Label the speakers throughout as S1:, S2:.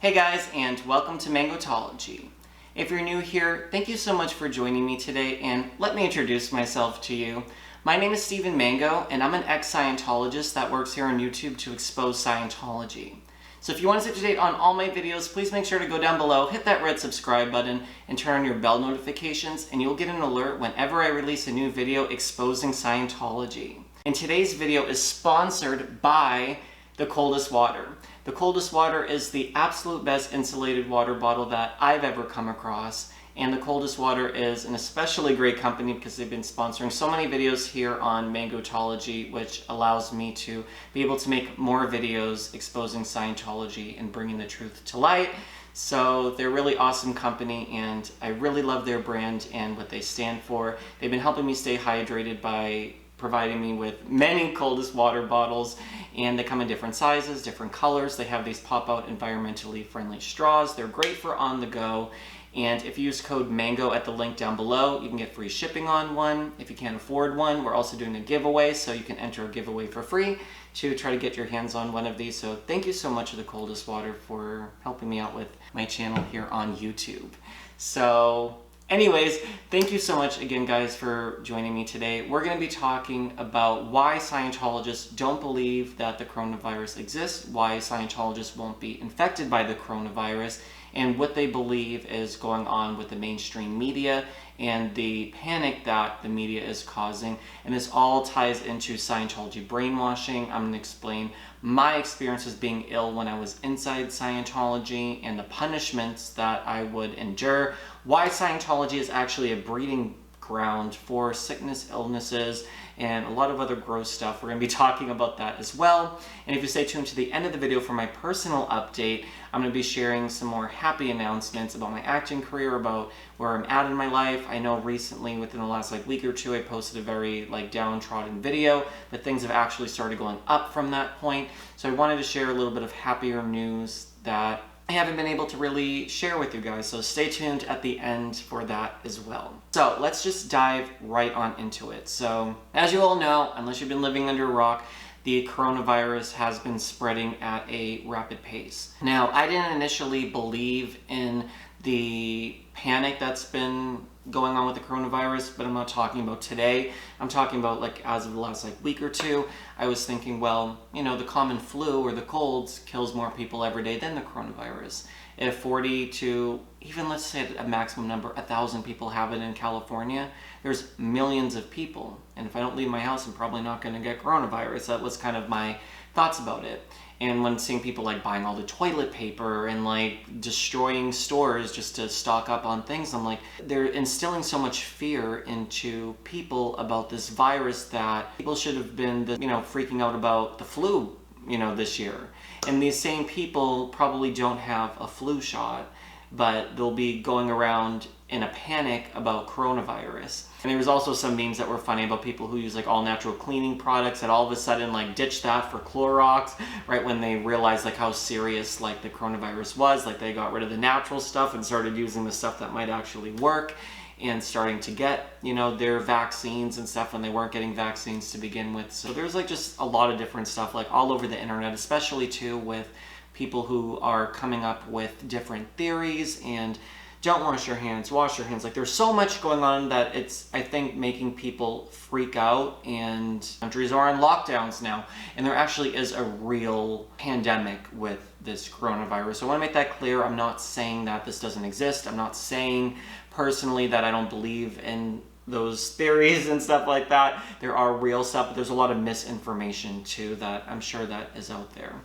S1: Hey guys, and welcome to Mangotology. If you're new here, thank you so much for joining me today, and let me introduce myself to you. My name is Steven Mango, and I'm an ex-Scientologist that works here on YouTube to expose Scientology. So if you want to stay up to date on all my videos, please make sure to go down below, hit that red subscribe button, and turn on your bell notifications, and you'll get an alert whenever I release a new video exposing Scientology. And today's video is sponsored by the Coldest Water. The Coldest Water is the absolute best insulated water bottle that I've ever come across. And the Coldest Water is an especially great company because they've been sponsoring so many videos here on Mangotology, which allows me to be able to make more videos exposing Scientology and bringing the truth to light. So they're a really awesome company, and I really love their brand and what they stand for. They've been helping me stay hydrated by providing me with many Coldest Water bottles, and they come in different sizes, different colors. They have these pop-out environmentally friendly straws. They're great for on the go, and if you use code MANGO at the link down below, you can get free shipping on one. If you can't afford one, we're also doing a giveaway, so you can enter a giveaway for free to try to get your hands on one of these. So thank you so much to the Coldest Water for helping me out with my channel here on YouTube. So anyways, thank you so much again, guys, for joining me today. We're going to be talking about why Scientologists don't believe that the coronavirus exists, why Scientologists won't be infected by the coronavirus, and what they believe is going on with the mainstream media and the panic that the media is causing. And this all ties into Scientology brainwashing. I'm going to explain my experiences being ill when I was inside Scientology and the punishments that I would endure, why Scientology is actually a breeding ground for sickness, illnesses, and a lot of other gross stuff. We're going to be talking about that as well. And if you stay tuned to the end of the video for my personal update, I'm going to be sharing some more happy announcements about my acting career, about where I'm at in my life. I know recently, within the last week or two, I posted a very downtrodden video, but things have actually started going up from that point. So I wanted to share a little bit of happier news that I haven't been able to really share with you guys, so stay tuned at the end for that as well. So let's just dive right on into it. So as you all know, unless you've been living under a rock, the coronavirus has been spreading at a rapid pace. Now, I didn't initially believe in the panic that's been going on with the coronavirus, but I'm not talking about today. I'm talking about as of the last week or two. I was thinking, well, the common flu or the colds kills more people every day than the coronavirus. If 40 to even, let's say a maximum number, 1,000 people have it in California, there's millions of people. And if I don't leave my house, I'm probably not going to get coronavirus. That was kind of my thoughts about it. And when seeing people buying all the toilet paper and destroying stores just to stock up on things, I'm they're instilling so much fear into people about this virus that people should have been, freaking out about the flu, this year. And these same people probably don't have a flu shot, but they'll be going around in a panic about coronavirus. And there was also some memes that were funny about people who use all natural cleaning products that all of a sudden ditched that for Clorox right when they realized how serious the coronavirus was. They got rid of the natural stuff and started using the stuff that might actually work, and starting to get their vaccines and stuff when they weren't getting vaccines to begin with. So there's just a lot of different stuff all over the internet, especially too with people who are coming up with different theories and don't wash your hands, wash your hands. There's so much going on that it's, I think, making people freak out, and countries are on lockdowns now, and there actually is a real pandemic with this coronavirus. So I want to make that clear. I'm not saying that this doesn't exist. I'm not saying personally that I don't believe in those theories and stuff like that. There are real stuff, but there's a lot of misinformation too that I'm sure that is out there.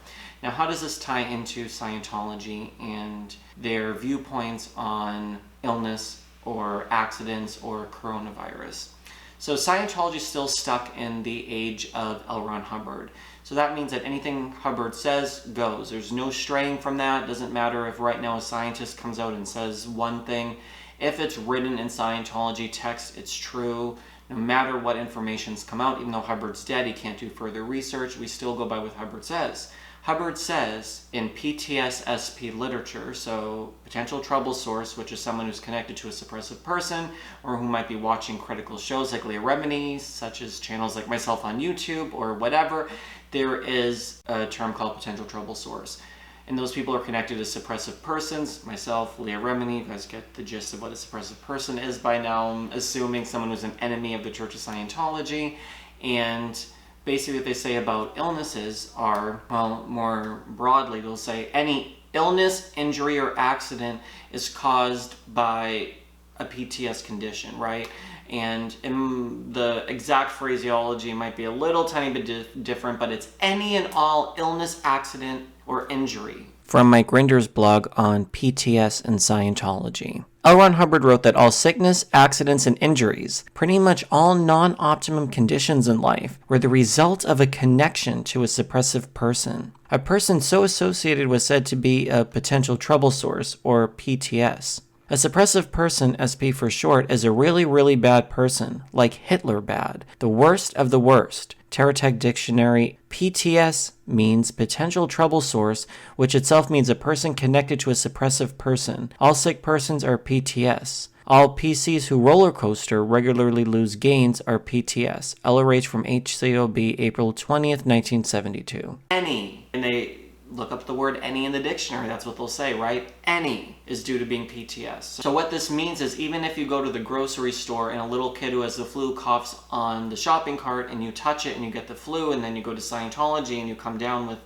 S1: Now, how does this tie into Scientology and their viewpoints on illness or accidents or coronavirus? So Scientology is still stuck in the age of L. Ron Hubbard. So that means that anything Hubbard says goes. There's no straying from that. It doesn't matter if right now a scientist comes out and says one thing. If it's written in Scientology text, it's true. No matter what information's come out, even though Hubbard's dead, he can't do further research, we still go by what Hubbard says. Hubbard says in PTSD literature, so potential trouble source, which is someone who's connected to a suppressive person or who might be watching critical shows like Leah Remini's, such as channels like myself on YouTube or whatever, there is a term called potential trouble source. and those people are connected to suppressive persons. Myself, Leah Remini, you guys get the gist of what a suppressive person is by now. I'm assuming someone who's an enemy of the Church of Scientology. And basically what they say about illnesses are, well, more broadly, they'll say any illness, injury, or accident is caused by a PTS condition, right? And in the exact phraseology might be a little tiny bit different, but it's any and all illness, accident, or injury. From Mike Rinder's blog on PTS and Scientology. L. Ron Hubbard wrote that all sickness, accidents, and injuries, pretty much all non-optimum conditions in life, were the result of a connection to a suppressive person. A person so associated was said to be a potential trouble source, or PTS. A suppressive person, SP for short, is a really, really bad person, like Hitler bad, the worst of the worst. Teratech Dictionary, PTS means potential trouble source, which itself means a person connected to a suppressive person. All sick persons are PTS. All PCs who roller coaster regularly lose gains are PTS. LRH from HCOB, April 20th, 1972. Any, and they look up the word any in the dictionary, that's what they'll say, right? Any is due to being PTS. So what this means is even if you go to the grocery store and a little kid who has the flu coughs on the shopping cart and you touch it and you get the flu, and then you go to Scientology and you come down with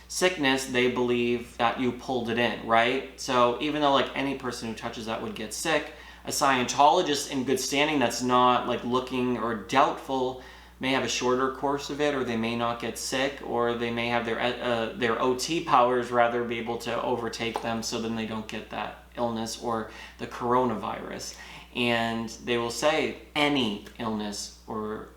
S1: sickness, they believe that you pulled it in, right? So even though like any person who touches that would get sick, a Scientologist in good standing that's not like looking or doubtful may have a shorter course of it, or they may not get sick, or they may have their OT powers rather be able to overtake them, so then they don't get that illness or the coronavirus. And they will say any illness or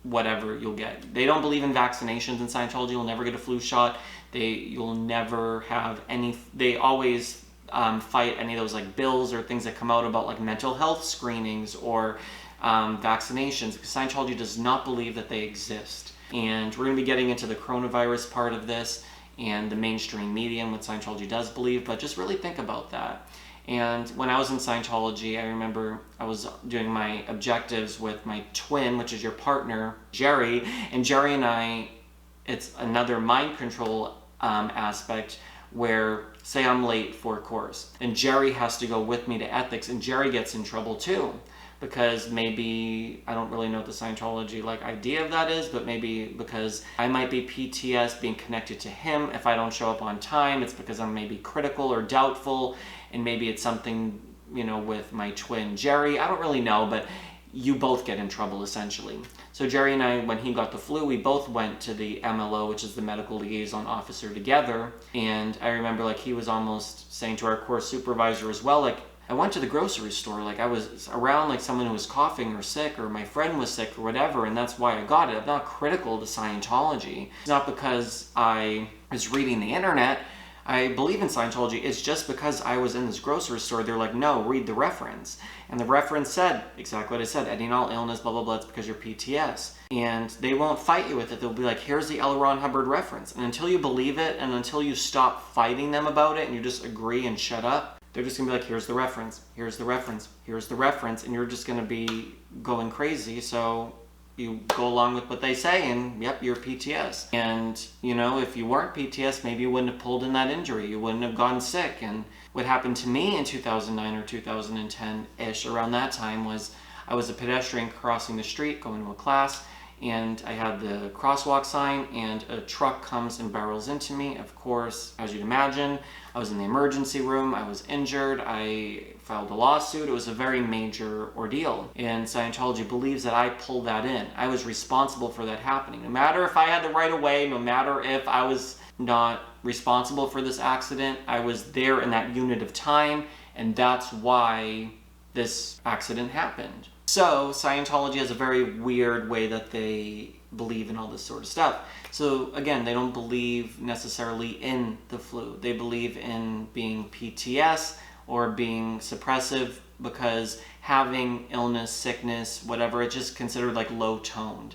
S1: whatever you'll get. They don't believe in vaccinations in Scientology. You'll never get a flu shot. You'll never have any. They always fight any of those like bills or things that come out about like mental health screenings or vaccinations, because Scientology does not believe that they exist. And we're going to be getting into the coronavirus part of this and the mainstream media and what Scientology does believe, but just really think about that. And when I was in Scientology, I remember I was doing my objectives with my twin, which is your partner, Jerry, and Jerry and I, it's another mind control aspect where, say I'm late for a course, and Jerry has to go with me to ethics, and Jerry gets in trouble too. Because maybe, I don't really know what the Scientology like idea of that is, but maybe because I might be PTS being connected to him. If I don't show up on time, it's because I'm maybe critical or doubtful, and maybe it's something, you know, with my twin Jerry. I don't really know, but you both get in trouble essentially. So Jerry and I, when he got the flu, we both went to the MLO, which is the medical liaison officer, together. And I remember like he was almost saying to our course supervisor as well, like, I went to the grocery store, like I was around like someone who was coughing or sick, or my friend was sick or whatever, and that's why I got it. I'm not critical to Scientology. It's not because I was reading the internet. I believe in Scientology. It's just because I was in this grocery store, they're like, no, read the reference. And the reference said exactly what it said, any and all illness, blah, blah, blah, it's because you're PTS. And they won't fight you with it. They'll be like, here's the L. Ron Hubbard reference. And until you believe it, and until you stop fighting them about it, and you just agree and shut up, they're just going to be like, here's the reference, here's the reference, here's the reference, and you're just going to be going crazy. So you go along with what they say, and yep, you're PTS. And, you know, if you weren't PTS, maybe you wouldn't have pulled in that injury. You wouldn't have gotten sick. And what happened to me in 2009 or 2010-ish, around that time, was I was a pedestrian crossing the street, going to a class, and I had the crosswalk sign, and a truck comes and barrels into me. Of course, as you'd imagine, I was in the emergency room, I was injured, I filed a lawsuit. It was a very major ordeal. And Scientology believes that I pulled that in. I was responsible for that happening. No matter if I had the right of way, no matter if I was not responsible for this accident, I was there in that unit of time, and that's why this accident happened. So Scientology has a very weird way that they believe in all this sort of stuff. So again, they don't believe necessarily in the flu. They believe in being PTS or being suppressive, because having illness, sickness, whatever, it's just considered like low toned.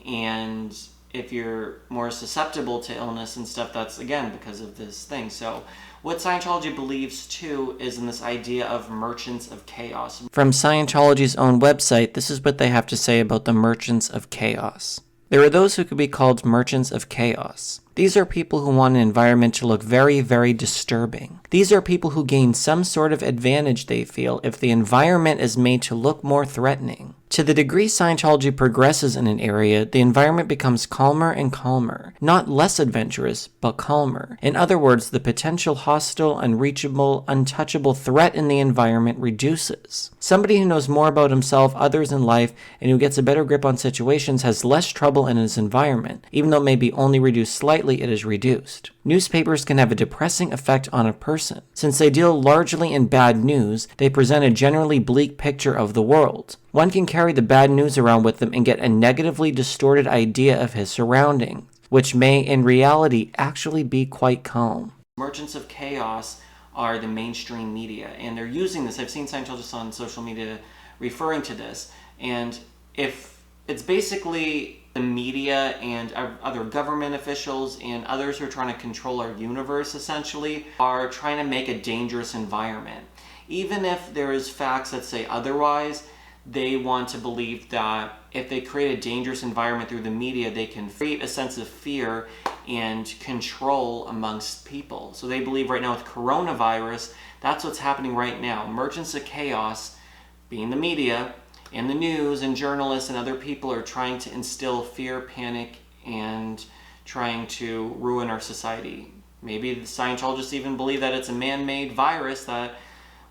S1: And if you're more susceptible to illness and stuff, that's again because of this thing. So what Scientology believes too is in this idea of merchants of chaos. From Scientology's own website, this is what they have to say about the merchants of chaos. There are those who could be called merchants of chaos. These are people who want an environment to look very, very disturbing. These are people who gain some sort of advantage, they feel, if the environment is made to look more threatening. To the degree Scientology progresses in an area, the environment becomes calmer and calmer. Not less adventurous, but calmer. In other words, the potential hostile, unreachable, untouchable threat in the environment reduces. Somebody who knows more about himself, others in life, and who gets a better grip on situations has less trouble in his environment. Even though it may be only reduced slightly, it is reduced. Newspapers can have a depressing effect on a person. Since they deal largely in bad news, they present a generally bleak picture of the world. One can carry the bad news around with them and get a negatively distorted idea of his surroundings, which may in reality actually be quite calm. Merchants of chaos are the mainstream media, and they're using this. I've seen Scientologists on social media referring to this, and if it's basically the media and other government officials and others who are trying to control our universe, essentially, are trying to make a dangerous environment. Even if there is facts that say otherwise, they want to believe that if they create a dangerous environment through the media, they can create a sense of fear and control amongst people. So they believe right now with coronavirus, that's what's happening right now. Merchants of chaos, being the media and the news and journalists and other people, are trying to instill fear, panic, and trying to ruin our society. Maybe the Scientologists even believe that it's a man-made virus that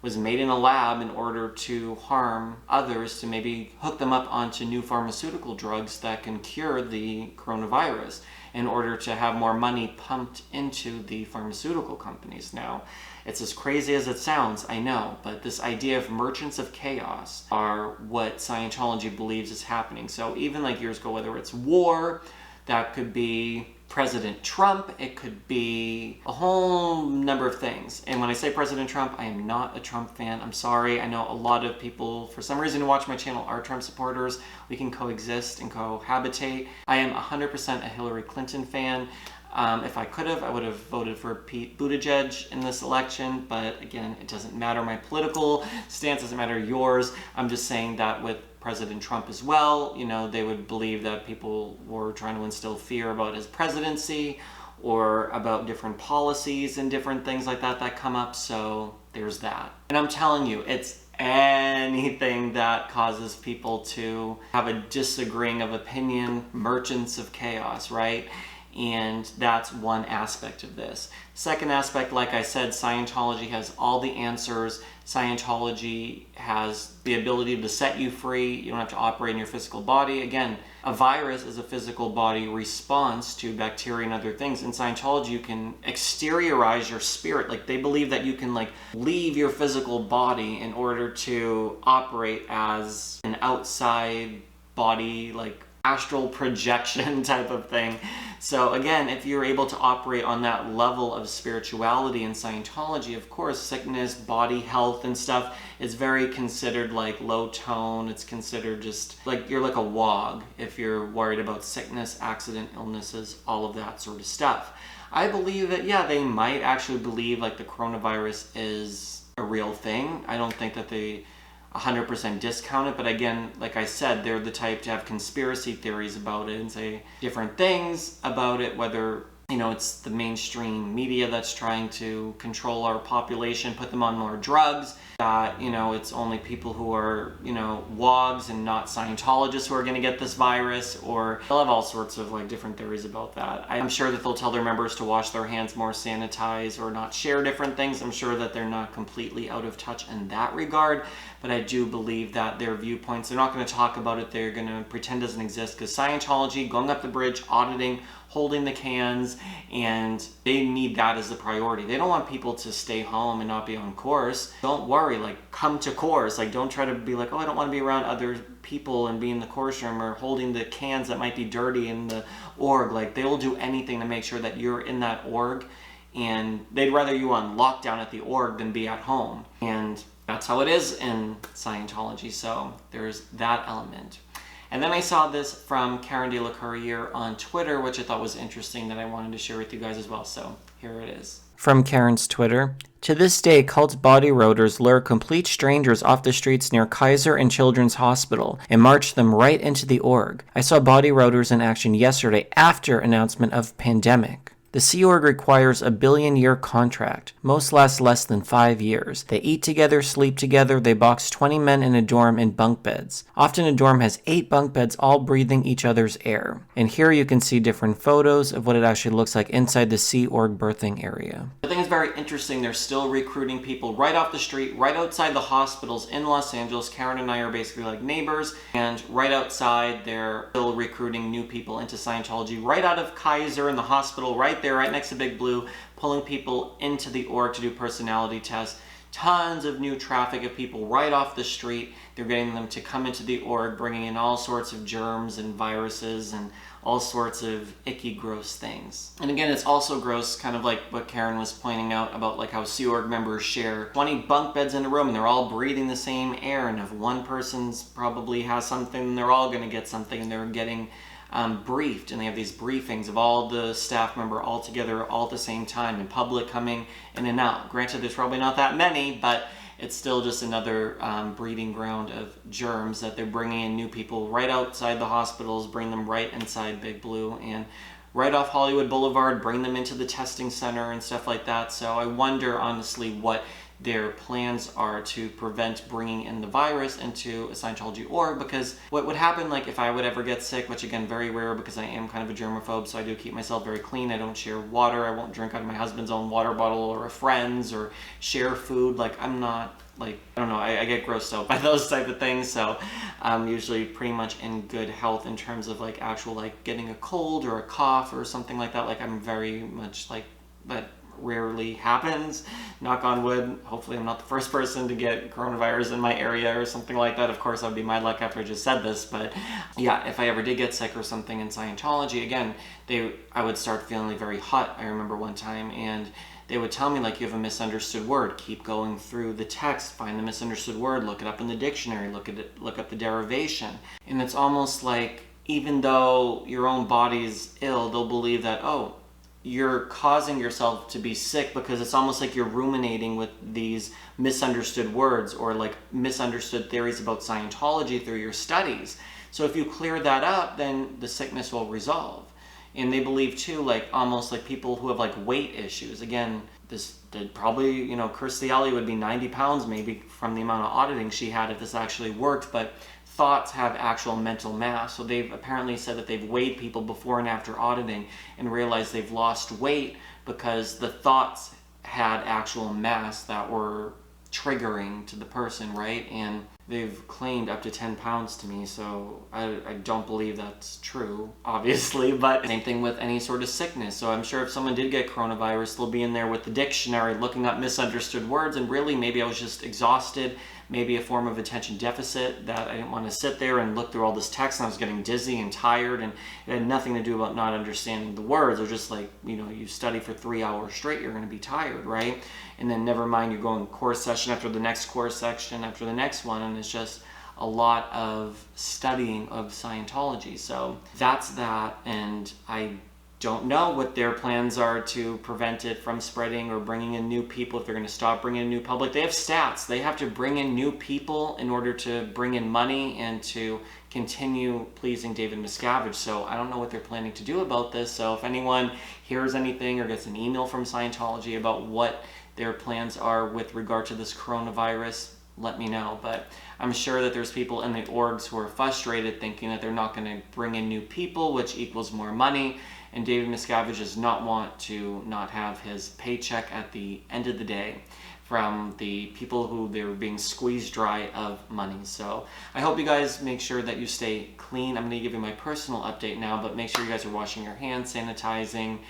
S1: was made in a lab in order to harm others, to maybe hook them up onto new pharmaceutical drugs that can cure the coronavirus in order to have more money pumped into the pharmaceutical companies. Now, it's as crazy as it sounds, I know, but this idea of merchants of chaos are what Scientology believes is happening. So even like years ago, whether it's war, that could be President Trump, it could be a whole number of things. And when I say President Trump, I am not a Trump fan. I'm sorry. I know a lot of people, for some reason, who watch my channel are Trump supporters. We can coexist and cohabitate. I am 100% a Hillary Clinton fan. If I could have, I would have voted for Pete Buttigieg in this election, but again, it doesn't matter. My political stance doesn't matter yours. I'm just saying that with President Trump as well, you know, they would believe that people were trying to instill fear about his presidency or about different policies and different things like that that come up, so there's that. And I'm telling you, it's anything that causes people to have a disagreeing of opinion, merchants of chaos, right? And that's one aspect of this. Second aspect, like I said, Scientology has all the answers. Scientology has the ability to set you free. You don't have to operate in your physical body. Again, a virus is a physical body response to bacteria and other things. In Scientology, you can exteriorize your spirit. Like, they believe that you can leave your physical body in order to operate as an outside body, astral projection type of thing. So again, if you're able to operate on that level of spirituality in Scientology, of course, sickness, body health and stuff is very considered low tone. It's considered just you're like a wog if you're worried about sickness, accident, illnesses, all of that sort of stuff. I believe that, yeah, they might actually believe the coronavirus is a real thing. I don't think that they 100% discount it, but again, like I said, they're the type to have conspiracy theories about it and say different things about it, whether it's the mainstream media that's trying to control our population, put them on more drugs, that it's only people who are wogs and not Scientologists who are going to get this virus, or they'll have all sorts of different theories about that. I'm sure that they'll tell their members to wash their hands more, sanitize, or not share different things. I'm sure that they're not completely out of touch in that regard, but I do believe that their viewpoints, they're not going to talk about it, they're going to pretend it doesn't exist, because Scientology, going up the bridge, auditing, holding the cans, and they need that as the priority. They don't want people to stay home and not be on course. Don't worry, come to course. Don't try to be oh, I don't want to be around other people and be in the course room or holding the cans that might be dirty in the org. They will do anything to make sure that you're in that org, and they'd rather you on lockdown at the org than be at home. And that's how it is in Scientology, so there's that element. And then I saw this from Karen De La Courier on Twitter, which I thought was interesting that I wanted to share with you guys as well. So here it is. From Karen's Twitter. To this day, cult body roaders lure complete strangers off the streets near Kaiser and Children's Hospital and march them right into the org. I saw body roaders in action yesterday after announcement of pandemic. The Sea Org requires a billion-year contract. Most last less than 5 years. They eat together, sleep together, they box 20 men in a dorm in bunk beds. Often a dorm has 8 bunk beds all breathing each other's air. And here you can see different photos of what it actually looks like inside the Sea Org birthing area. I think it's very interesting. They're still recruiting people right off the street, right outside the hospitals in Los Angeles. Karen and I are basically like neighbors, and right outside they're still recruiting new people into Scientology right out of Kaiser in the hospital, right there, right next to Big Blue, pulling people into the org to do personality tests. Tons of new traffic of people right off the street. They're getting them to come into the org, bringing in all sorts of germs and viruses and all sorts of icky, gross things. And again, it's also gross, kind of like what Karen was pointing out about like how Sea Org members share 20 bunk beds in a room and they're all breathing the same air, and if one person's probably has something, they're all going to get something, and they're getting briefed, and they have these briefings of all the staff member all together all at the same time, and public coming in and out. Granted, there's probably not that many, but it's still just another breeding ground of germs that they're bringing in new people right outside the hospitals, bring them right inside Big Blue, and right off Hollywood Boulevard, bring them into the testing center and stuff like that. So I wonder, honestly, what their plans are to prevent bringing in the virus into a Scientology org, because what would happen, like if I would ever get sick, which again, very rare because I am kind of a germaphobe, so I do keep myself very clean. I don't share water. I won't drink out of my husband's own water bottle or a friend's, or share food. Like I'm not, like, I don't know, I get grossed out by those type of things, so I'm usually pretty much in good health in terms of like actual like getting a cold or a cough or something like that. Like I'm very much like, but rarely happens, knock on wood. Hopefully I'm not the first person to get coronavirus in my area or something like that. Of course, that would be my luck after I just said this, but yeah, if I ever did get sick or something in Scientology, again, I would start feeling very hot. I remember one time, and they would tell me, like, you have a misunderstood word, keep going through the text, find the misunderstood word, look it up in the dictionary, look up the derivation. And it's almost like, even though your own body's ill, they'll believe that, oh, you're causing yourself to be sick, because it's almost like you're ruminating with these misunderstood words or like misunderstood theories about Scientology through your studies. So if you clear that up, then the sickness will resolve. And they believe too, like almost like people who have like weight issues. Again, this did probably, you know, Kirstie Alley would be 90 pounds maybe from the amount of auditing she had if this actually worked, but thoughts have actual mental mass. So they've apparently said that they've weighed people before and after auditing and realized they've lost weight because the thoughts had actual mass that were triggering to the person, right? And they've claimed up to 10 pounds to me, so I don't believe that's true, obviously, but same thing with any sort of sickness. So I'm sure if someone did get coronavirus, they'll be in there with the dictionary looking up misunderstood words, and really maybe I was just exhausted, maybe a form of attention deficit, that I didn't want to sit there and look through all this text, and I was getting dizzy and tired, and it had nothing to do about not understanding the words. It was just like, you know, you study for 3 hours straight, you're going to be tired, right? And then never mind, you're going course session after the next course section after the next one, and it's just a lot of studying of Scientology. So that's that, and I don't know what their plans are to prevent it from spreading or bringing in new people, if they're going to stop bringing in new public. They have stats. They have to bring in new people in order to bring in money and to continue pleasing David Miscavige. So I don't know what they're planning to do about this. So if anyone hears anything or gets an email from Scientology about what their plans are with regard to this coronavirus, let me know. But I'm sure that there's people in the orgs who are frustrated, thinking that they're not going to bring in new people, which equals more money. And David Miscavige does not want to not have his paycheck at the end of the day from the people who they're being squeezed dry of money. So I hope you guys make sure that you stay clean. I'm going to give you my personal update now, but make sure you guys are washing your hands, sanitizing,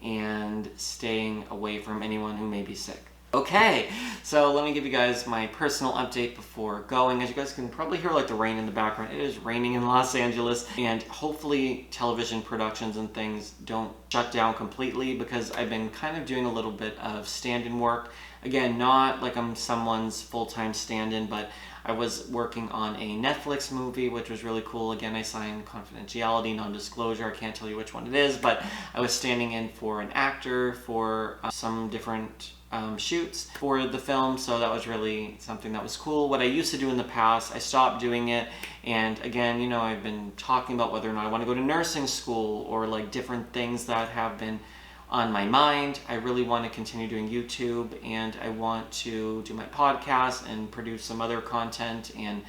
S1: and staying away from anyone who may be sick. Okay, so let me give you guys my personal update before going. As you guys can probably hear like the rain in the background, it is raining in Los Angeles, and hopefully television productions and things don't shut down completely, because I've been kind of doing a little bit of stand-in work. Again, not like I'm someone's full-time stand-in, but I was working on a Netflix movie, which was really cool. Again, I signed confidentiality, non-disclosure. I can't tell you which one it is, but I was standing in for an actor for some different shoots for the film, so that was really something that was cool. What I used to do in the past, I stopped doing it, and again, you know, I've been talking about whether or not I want to go to nursing school or like different things that have been on my mind. I really want to continue doing YouTube, and I want to do my podcast and produce some other content, and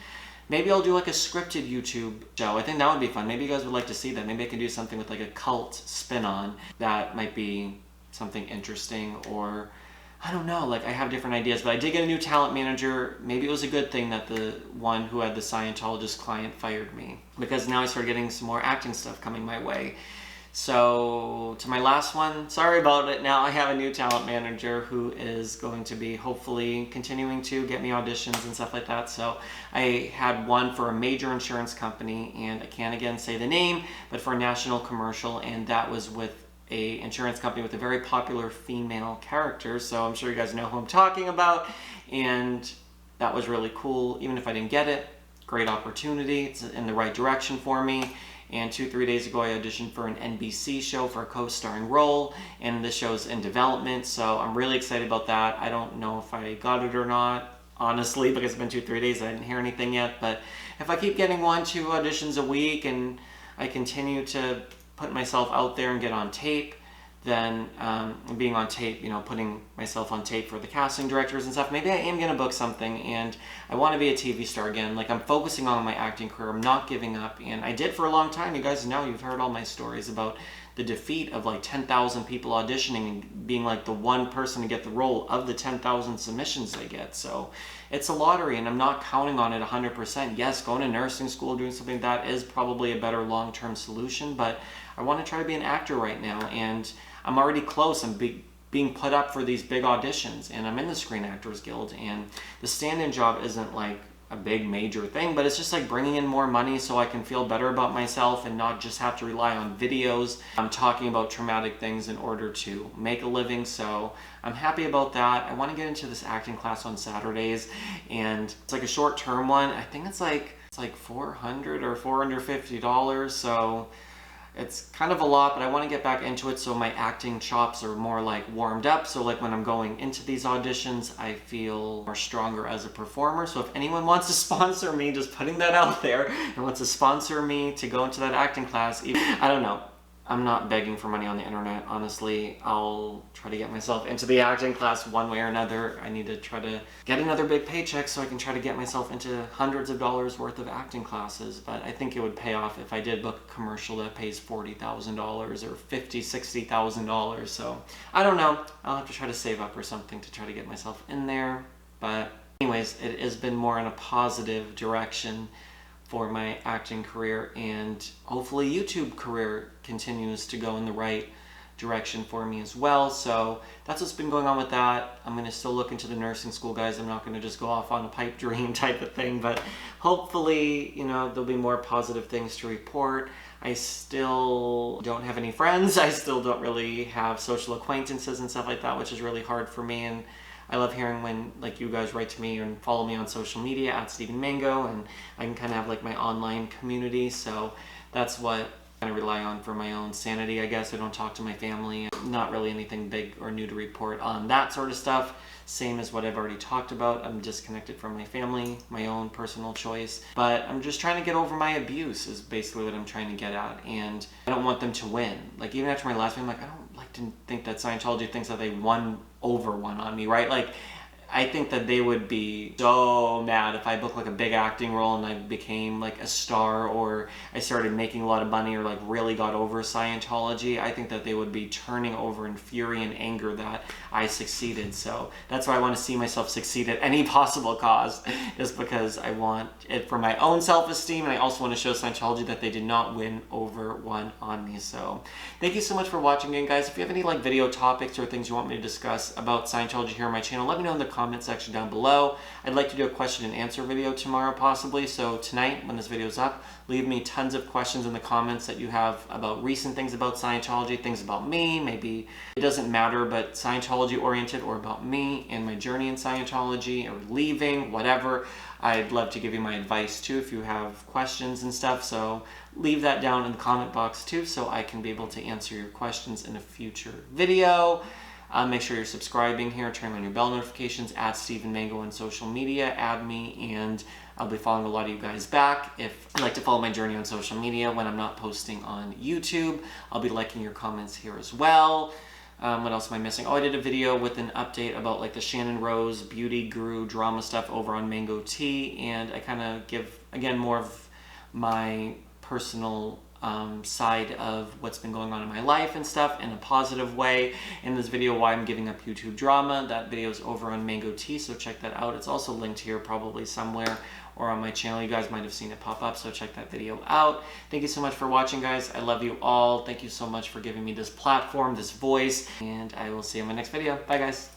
S1: maybe I'll do like a scripted YouTube show. I think that would be fun. Maybe you guys would like to see that. Maybe I can do something with like a cult spin on. That might be something interesting, or I don't know, like I have different ideas, but I did get a new talent manager. Maybe it was a good thing that the one who had the Scientologist client fired me, because now I started getting some more acting stuff coming my way. So to my last one, sorry about it. Now I have a new talent manager who is going to be hopefully continuing to get me auditions and stuff like that. So I had one for a major insurance company, and I can't again say the name, but for a national commercial, and that was with a insurance company with a very popular female character, so I'm sure you guys know who I'm talking about, and that was really cool. Even if I didn't get it, great opportunity. It's in the right direction for me. And 2-3 days ago I auditioned for an NBC show for a co-starring role, and this show's in development, so I'm really excited about that. I don't know if I got it or not, honestly, because it's been 2-3 days, I didn't hear anything yet, but if I keep getting 1-2 auditions a week and I continue to put myself out there and get on tape, then being on tape, you know, putting myself on tape for the casting directors and stuff, maybe I am gonna book something, and I want to be a TV star again. Like, I'm focusing on my acting career, I'm not giving up, and I did for a long time. You guys know, you've heard all my stories about the defeat of like 10,000 people auditioning and being like the one person to get the role of the 10,000 submissions they get. So it's a lottery, and I'm not counting on it 100%. Yes, going to nursing school, doing something, that is probably a better long-term solution, but I want to try to be an actor right now, and I'm already close. I'm being put up for these big auditions, and I'm in the Screen Actors Guild, and the stand-in job isn't like a big major thing, but it's just like bringing in more money so I can feel better about myself and not just have to rely on videos. I'm talking about traumatic things in order to make a living, so I'm happy about that. I want to get into this acting class on Saturdays, and it's like a short-term one. I think it's like $400 or $450, so it's kind of a lot, but I want to get back into it so my acting chops are more like warmed up, so like when I'm going into these auditions I feel more stronger as a performer. So if anyone wants to sponsor me, just putting that out there, and wants to sponsor me to go into that acting class, I don't know, I'm not begging for money on the internet, honestly. I'll try to get myself into the acting class one way or another. I need to try to get another big paycheck so I can try to get myself into hundreds of dollars worth of acting classes. But I think it would pay off if I did book a commercial that pays $40,000 or $50,000, $60,000. So I don't know. I'll have to try to save up or something to try to get myself in there. But anyways, it has been more in a positive direction for my acting career, and hopefully YouTube career continues to go in the right direction for me as well. So that's what's been going on with that. I'm going to still look into the nursing school, guys. I'm not going to just go off on a pipe dream type of thing, but hopefully, you know, there'll be more positive things to report. I still don't have any friends. I still don't really have social acquaintances and stuff like that, which is really hard for me. And I love hearing when like you guys write to me and follow me on social media at Steven Mango, and I can kind of have like my online community. So that's what I kind of rely on for my own sanity, I guess. I don't talk to my family. Not really anything big or new to report on that sort of stuff. Same as what I've already talked about. I'm disconnected from my family, my own personal choice. But I'm just trying to get over my abuse is basically what I'm trying to get at. And I don't want them to win. Like, even after my last one, I'm like, I don't like to think that Scientology thinks that they won on me, right? Like, I think that they would be so mad if I booked like a big acting role and I became like a star, or I started making a lot of money, or like really got over Scientology. I think that they would be turning over in fury and anger that I succeeded. So that's why I want to see myself succeed at any possible cost, just because I want it for my own self-esteem, and I also want to show Scientology that they did not win over one on me. So thank you so much for watching again, guys. If you have any like video topics or things you want me to discuss about Scientology here on my channel, let me know in the comment section down below. I'd like to do a question and answer video tomorrow possibly, so tonight when this video is up, leave me tons of questions in the comments that you have about recent things about Scientology, things about me, maybe it doesn't matter, but Scientology oriented, or about me and my journey in Scientology, or leaving, whatever. I'd love to give you my advice too if you have questions and stuff, so leave that down in the comment box too so I can be able to answer your questions in a future video. Make sure you're subscribing here, turn on your bell notifications, add Steven Mango on social media, add me, and I'll be following a lot of you guys back. If you'd like to follow my journey on social media when I'm not posting on YouTube, I'll be liking your comments here as well. What else am I missing? Oh, I did a video with an update about like the Shannon Rose beauty guru drama stuff over on Mango Tea, and I kind of give, again, more of my personal side of what's been going on in my life and stuff in a positive way. In this video, why I'm giving up YouTube drama, that video is over on Mango Tea, so check that out. It's also linked here probably somewhere or on my channel. You guys might have seen it pop up, so check that video out. Thank you so much for watching, guys. I love you all. Thank you so much for giving me this platform, this voice, and I will see you in my next video. Bye, guys.